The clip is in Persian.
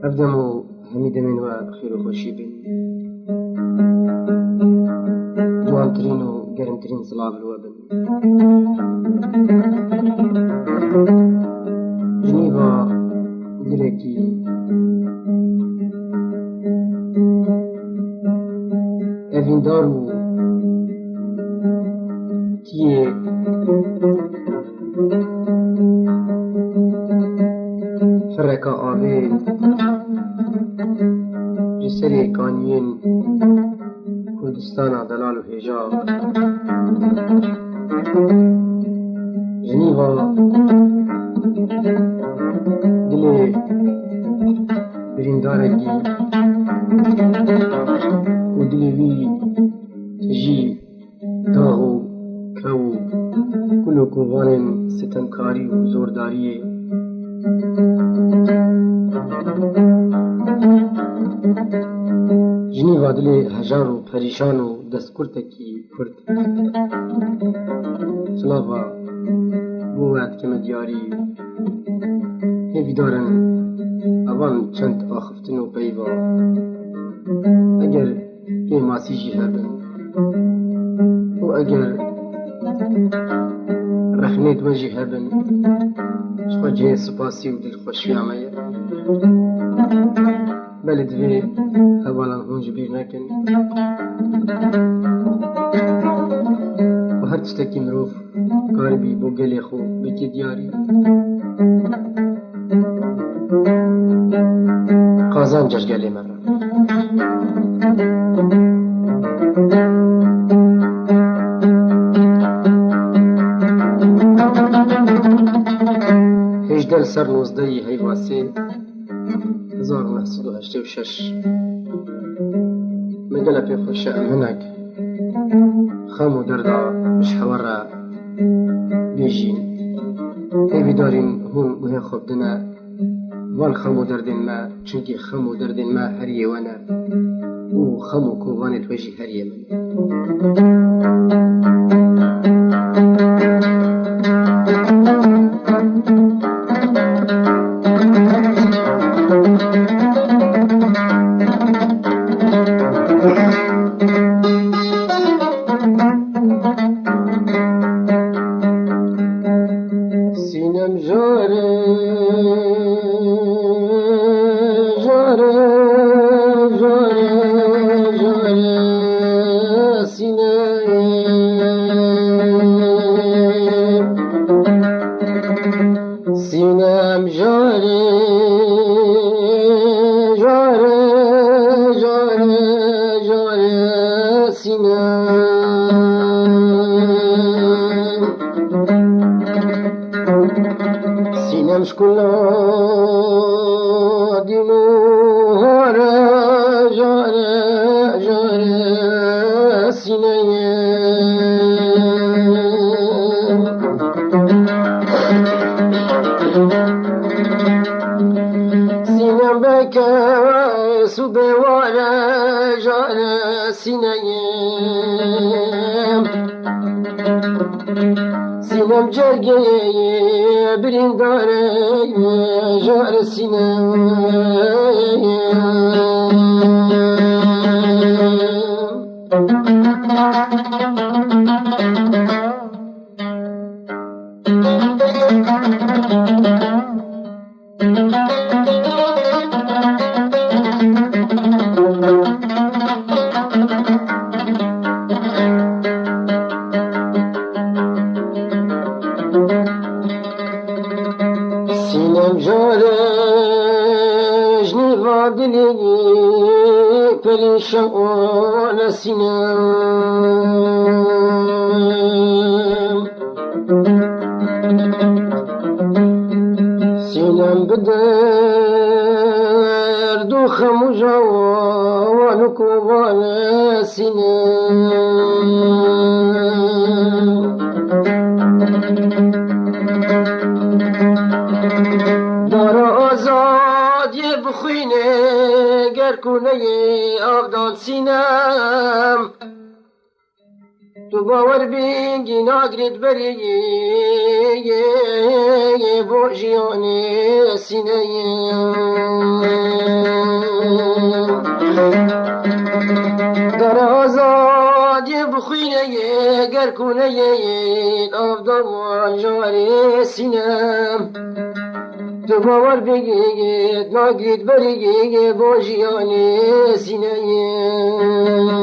أفدم حميد من وخير خوشي بن جوان ترين وقرم ترين صلاة بالوابن جنيفا دلكي أفين دارو تيه فرقا آوه جسري كانيين كردستان دلال و هجاب جنيفا دلي برينداركي و دلي وي تجي داغو كو كلو كوغان ستمكاري و زورداريه جنيفا دلي هجار و پريشان و دستكرتكي كرد سلافا بوات كما دياري هيفي دارن اوان چند آخفتن و بيبا اگر هي ماسيجي هبن و اگر رخنيت وجي هبن شخوا جهي سپاسي و دل خوشي عمية بلد في اولا هونج بير نكن و هر تشتكي مروف قاربي بو قلي خو بكي دياري قازان جش قلي مرة هجدل سر نوزدهی هیواسي 1986 مقلة في خوشة منك خامو دردا مش حورا بيجين هيفي دارين هون وهي خبدنا وان خامو دردين ما چونكي خامو دردين ما هريه وانا و خامو كوغانت وجي هريه من سینم جاره جاره جاره جاره سینم جاره جاره جاره جاره سینم شکلا دیمو هاره جاره جاره سینم بکه سو بواره جاره سینم جرگه برینداره جاره سینم جاره جنیوا دلی پریشان سینم بدرد و خم و جوان و کوبان دارا آزاد یه بخوینه گر کنه آبدان سینم تو باور بینگی ناگرید بری با جیانی سینه در آزادی بخوینه گر کنه آف دوان جاری سینم تو باور بگید ناگرید بری با جیانی سینه